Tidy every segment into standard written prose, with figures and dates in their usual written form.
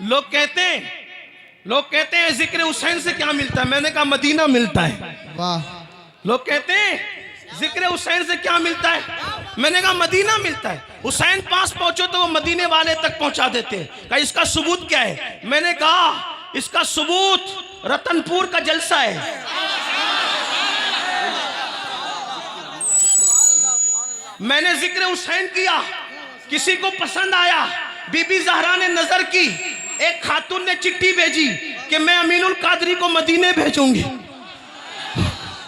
लोग कहते हैं जिक्र हुसैन से क्या मिलता है? मैंने कहा मदीना मिलता है। वाह। लोग कहते हैं जिक्र हुसैन से क्या मिलता है? मैंने कहा मदीना मिलता है। हुसैन पास पहुंचो तो वो मदीने वाले तक पहुंचा देते हैं। कहा इसका सबूत क्या है? मैंने कहा इसका सबूत रतनपुर का जलसा है। मैंने जिक्र हुसैन किया, किसी को पसंद आया, बीबी ज़हरा ने नजर की, एक खातून ने चिट्ठी भेजी कि मैं अमीनुल कादरी को मदीने भेजूंगी।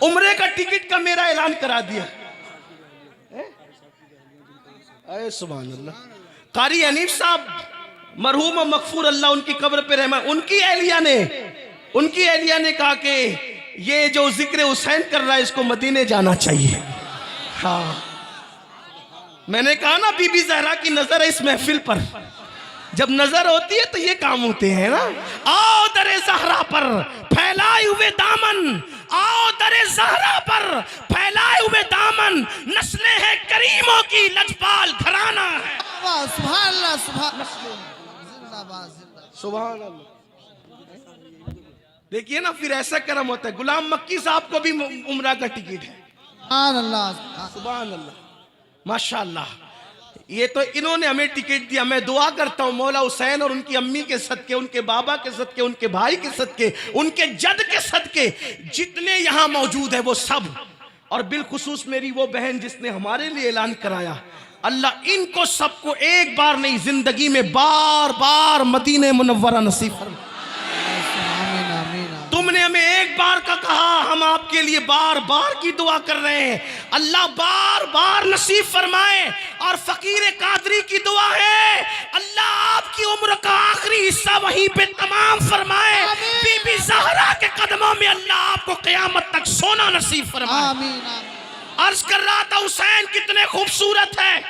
उम्रे का टिकट का मेरा ऐलान करा दिया। अरे सुभान अल्लाह। कारी हनीफ साहब मरहूम मगफूर अल्लाह उनकी कब्र पे रहमा, उनकी एहलिया ने कहा कि ये जो जिक्र हुसैन कर रहा है इसको मदीने जाना चाहिए। हाँ, मैंने कहा ना बीबी ज़हरा की नजर है इस महफिल पर। जब नजर होती है तो ये काम होते हैं ना। आओ दरे ज़हरा पर फैलाए हुए दामन, आओ दरे ज़हरा पर फैलाए हुए दामन, नस्लें हैं करीमों की लजपाल घराना है। सुभान अल्लाह, सुभान अल्लाह। देखिए ना, फिर ऐसा करम होता है। गुलाम मक्की साहब को भी उम्रा का टिकट है। सुभान अल्लाह, सुभान अल्लाह, माशाअल्लाह। ये तो इन्होंने हमें टिकट दिया। मैं दुआ करता हूँ मौला हुसैन और उनकी अम्मी के सदके, उनके बाबा के सदके, उनके भाई के सदके, उनके जद के सदके, जितने यहाँ मौजूद है वो सब, और बिलखुसूस मेरी वो बहन जिसने हमारे लिए ऐलान कराया, अल्लाह इनको सबको एक बार नहीं जिंदगी में बार बार मदीने मुनव्वरा नसीब फरमाए। तुमने हमें एक बार का कहा, हम आपके लिए बार बार की दुआ कर रहे हैं। अल्लाह बार बार नसीब फरमाए। और फकीर कादरी की दुआ है, अल्लाह आपकी उम्र का आखिरी हिस्सा वहीं पे तमाम फरमाए। बीबी ज़हरा के कदमों में अल्लाह आपको क़यामत तक सोना नसीब फरमाए। अर्ज कर रहा था हुसैन कितने खूबसूरत है,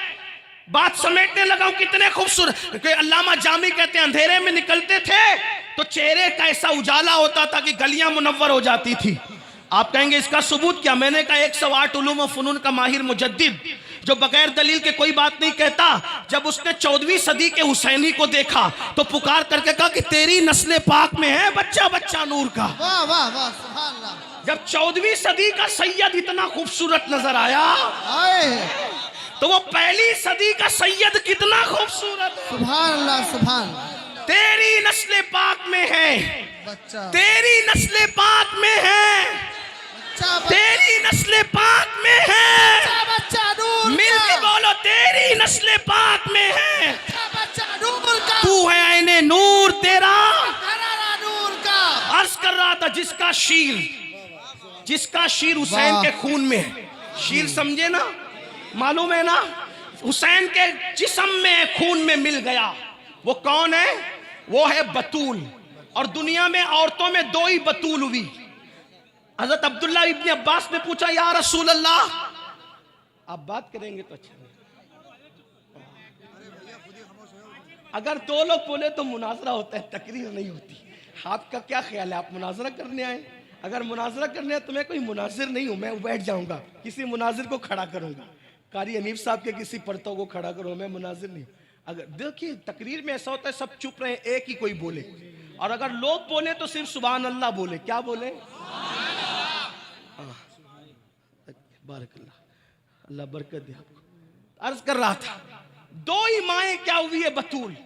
बात समेटने लगा हूं, कितने खूबसूरत। अल्लामा जामी कहते हैं अंधेरे में निकलते थे तो चेहरे का ऐसा उजाला होता था कि गलियां मुनव्वर हो जाती थी। आप कहेंगे इसका सबूत क्या? मैंने कहा 108 उलूम व फनून का माहिर मुजद्दिद जो बगैर दलील के कोई बात नहीं कहता, जब उसने 14वीं सदी के हुसैनी को देखा तो पुकार करके कहा कि तेरी नस्ल पाक में है बच्चा बच्चा नूर का। वाह वाह वाह, सुभान अल्लाह। जब 14वीं सदी का सैयद इतना खूबसूरत नजर आया तो वो पहली सदी का सैयद कितना खूबसूरत है। सुभान अल्लाह, सुभान। तेरी नस्ल पाक में है बच्चा, तेरी नस्ल पाक में है, तेरी नस्ल पाक में है, बच्चा नूर मिल के बोलो तेरी नस्ल पाक में है, बच्चा नूर का, तू है आईने नूर तेरा घराना नूर का। अर्ज कर रहा था जिसका शीर हुसैन के खून में है। शीर समझे ना, मालूम है ना, हुसैन के जिस्म में खून में मिल गया। वो कौन है? वो है बतूल। और दुनिया में औरतों में दो ही बतूल हुई। हजरत अब्दुल्ला इब्न अब्बास ने पूछा या रसूल अल्लाह, आप बात करेंगे तो अच्छा। अगर दो लोग बोले तो मुनाजरा होता है, तकरीर नहीं होती। आपका क्या ख्याल है, आप मुनाजरा करने आए? अगर मुनाजरा करने आए तो मैं कोई मुनाजिर नहीं हूं, मैं बैठ जाऊंगा, किसी मुनाजिर को खड़ा करूंगा। कारी हनीफ साहब के किसी पर्तों को खड़ा करो, मैं मुनाजिर नहीं। अगर देखिए तकरीर में ऐसा होता है सब चुप रहे, एक ही कोई बोले, और अगर लोग बोले तो सिर्फ सुभान अल्लाह बोले। क्या बोले? बारकल्लाह, अल्लाह बरकत दे आपको। अर्ज कर रहा था दो ही माएँ क्या हुई है बतूल।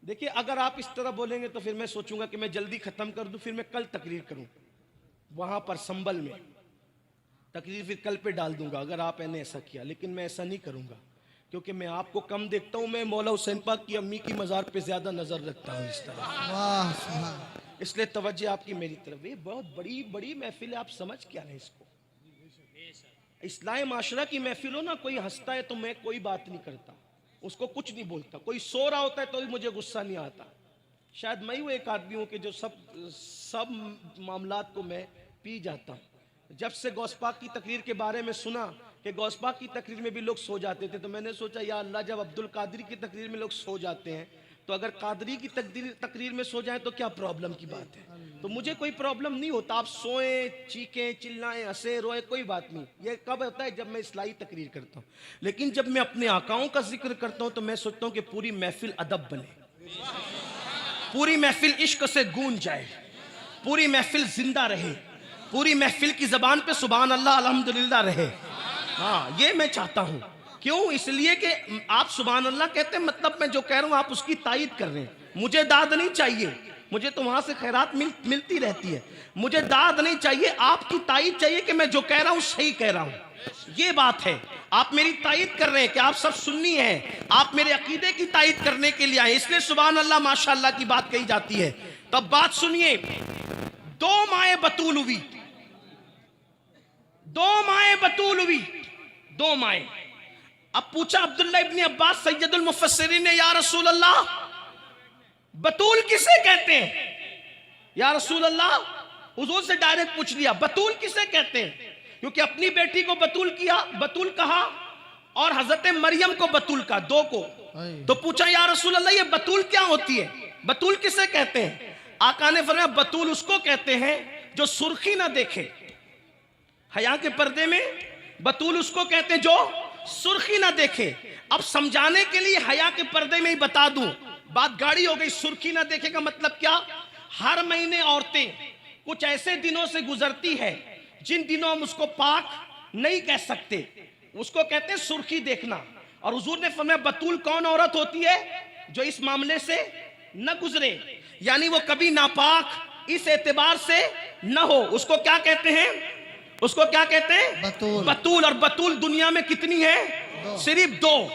देखिए अगर आप इस तरह बोलेंगे तो फिर मैं सोचूंगा कि मैं जल्दी खत्म कर दूं, फिर मैं कल तकरीर करूं वहां पर संबल में, तकरीर फिर कल पे डाल दूंगा अगर आपने ऐसा किया। लेकिन मैं ऐसा नहीं करूंगा क्योंकि मैं आपको कम देखता हूं। मैं मौला हुसैन पाक की अम्मी की मज़ार पे ज्यादा नजर रखता हूं इस तरह। वाह, सुभान। इसलिए तवज्जो आपकी मेरी तरफ। ये बहुत बड़ी बड़ी महफिल है, आप समझ क्या रहे इसको। इस्लाही माशरा की महफिल हो ना, कोई हंसता है तो मैं कोई बात नहीं करता, उसको कुछ नहीं बोलता। कोई सो रहा होता है तो भी मुझे गुस्सा नहीं आता। शायद मैं ही वो एक आदमी हूँ कि जो सब मामलात को मैं पी जाता हूँ। जब से गौसपाक की तकरीर के बारे में सुना कि गौसपाक की तकरीर में भी लोग सो जाते थे, तो मैंने सोचा या अल्लाह जब अब्दुल कादिर की तकरीर में लोग सो जाते हैं तो अगर कादरी की तकरीर में सो जाए तो क्या प्रॉब्लम की बात है? तो मुझे कोई प्रॉब्लम नहीं होता, आप सोएं, चीखें, चिल्लाएं, हंसे, रोए, कोई बात नहीं। ये कब होता है? जब मैं इस्लाही तकरीर करता हूँ। लेकिन जब मैं अपने आकाओं का जिक्र करता हूँ तो मैं सोचता हूँ कि पूरी महफिल अदब बने, पूरी महफिल इश्क से गूंज जाए, पूरी महफिल जिंदा रहे, पूरी महफिल की जबान पे सुभान अल्लाह अल्हम्दुलिल्लाह रहे। हाँ, ये मैं चाहता हूँ। क्यों? इसलिए कि आप सुभान अल्लाह कहते हैं, मतलब मैं जो कह रहा हूँ आप उसकी तायीद कर रहे हैं। मुझे दाद नहीं चाहिए, मुझे तो वहां से खैरात मिलती रहती है। मुझे दाद नहीं चाहिए, आपकी तायीद चाहिए कि मैं जो कह रहा हूँ सही कह रहा हूँ। ये बात है। आप मेरी तायीद कर रहे हैं कि आप सब सुन्नी हैं, आप मेरे अकीदे की तायीद करने के लिए आए, इसलिए सुभान अल्लाह माशाअल्लाह की बात कही जाती है। तब बात सुनिए, 2 माए बतूल हुई, 2 माए बतूल हुई, 2 माए। अब पूछा अब्दुल्लाह इब्न अब्बास सैयदुल मुफस्सिरीन ने, या रसूल अल्लाह बतूल किसे कहते हैं? या रसूल अल्लाह, हुजूर से डायरेक्ट पूछ लिया, बतूल किसे कहते हैं? क्योंकि अपनी बेटी को बतूल कहा और हजरत मरियम को बतूल कहा, 2 को। तो पूछा या रसूल अल्लाह ये बतूल क्या होती है, बतूल किसे कहते हैं? आका ने फरमाया बतूल उसको कहते हैं जो सुर्खी ना देखे। हया के पर्दे में बतूल उसको कहते हैं जो सुर्खी ना देखे। अब समझाने के लिए हया के पर्दे में ही बता दूं, बात गाड़ी हो गई। सुर्खी ना देखे का मतलब क्या? हर महीने औरतें कुछ ऐसे दिनों से गुजरती है जिन दिनों हम उसको पाक नहीं कह सकते, उसको कहते हैं सुर्खी देखना। और हुजूर ने फरमाया बतूल कौन औरत होती है? जो इस मामले से न गुजरे, यानी वो कभी नापाक इस एतबार से न हो, उसको क्या कहते हैं? उसको क्या कहते हैं? बतूल। बतूल। और बतूल दुनिया में कितनी है? सिर्फ 2,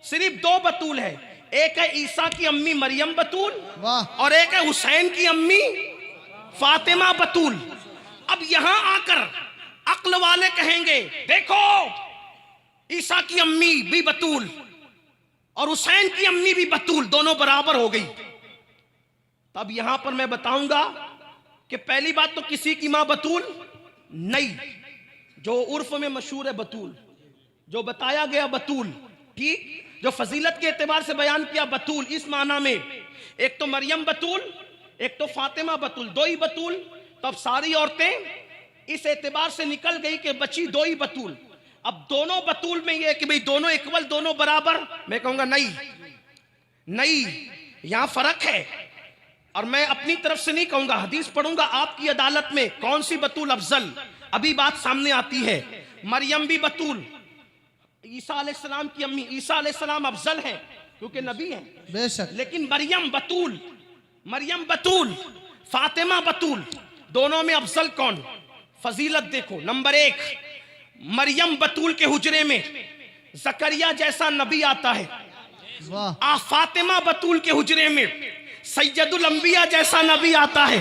सिर्फ 2 बतूल है। एक है ईसा की अम्मी मरियम बतूल, और एक है हुसैन की अम्मी फातिमा बतूल। अब यहां आकर अक्ल वाले कहेंगे देखो ईसा की अम्मी भी बतूल और हुसैन की अम्मी भी बतूल, दोनों बराबर हो गई। तब यहां पर मैं बताऊंगा कि पहली बात तो किसी की मां बतूल नहीं, जो उर्फ में मशहूर है बतूल, जो बताया गया बतूल, ठीक, जो फजीलत के एतबार से बयान किया बतूल, इस माना में एक तो मरियम बतूल, एक तो फातिमा बतूल, 2 ही बतूल। तब सारी औरतें इस एतबार से निकल गई कि बची 2 ही बतूल। अब दोनों बतूल में यह कि भाई दोनों इक्वल, दोनों बराबर, मैं कहूंगा नहीं, नहीं, यहां फर्क है। और मैं अपनी तरफ से नहीं कहूंगा, हदीस पढ़ूंगा आपकी अदालत में, कौन सी बतूल अफजल, अभी बात सामने आती है। मरियम भी बतूल, ईसा अलैहिस्सलाम की अम्मी, ईसा अलैहिस्सलाम अफजल है क्योंकि नबी हैं बेशक, लेकिन मरियम बतूल, फातिमा बतूल, दोनों में अफजल कौन? फजीलत देखो, नंबर 1, मरियम बतूल के हुजरे में जकरिया जैसा नबी आता है। वाह। फातिमा बतूल के हुजरे में सैयदुल अंबिया जैसा नबी आता है।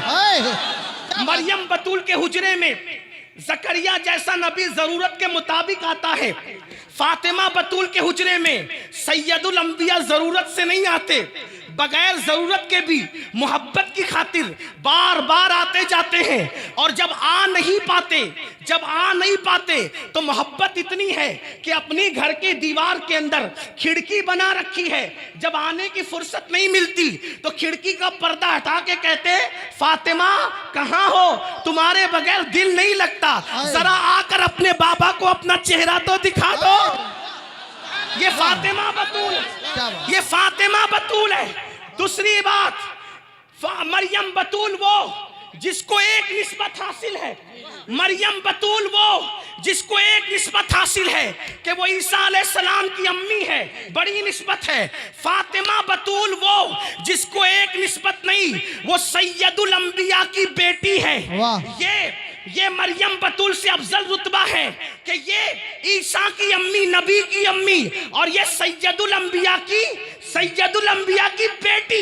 मरियम बतूल के हुजरे में जकरिया जैसा नबी जरूरत के मुताबिक आता है। फातिमा बतूल के हुजरे में सैयदुल अंबिया जरूरत से नहीं आते, बगैर जरूरत के भी मोहब्बत की खातिर बार बार आते जाते हैं। और जब आ नहीं पाते तो मोहब्बत इतनी है कि अपनी घर के दीवार के अंदर खिड़की बना रखी है। जब आने की फुर्सत नहीं मिलती तो खिड़की का पर्दा हटा के कहते फातिमा कहाँ हो, तुम्हारे बगैर दिल नहीं लगता, जरा आकर अपने बाबा को अपना चेहरा तो दिखा दो। ये फातिमा बतूल है। दूसरी बात, मरियम बतूल वो जिसको एक निस्बत हासिल है, मरियम बतूल वो जिसको एक निस्बत हासिल है कि वो ईसा अलैहिस्सलाम की अम्मी है, बड़ी निस्बत है। फातिमा बतूल वो जिसको एक निस्बत नहीं, वो सैयदुल अंबिया की बेटी है। ये मरियम बतूल से अफजल रुतबा है कि ये ईसा की अम्मी, नबी की अम्मी, और ये सैयदुल अंबिया की बेटी।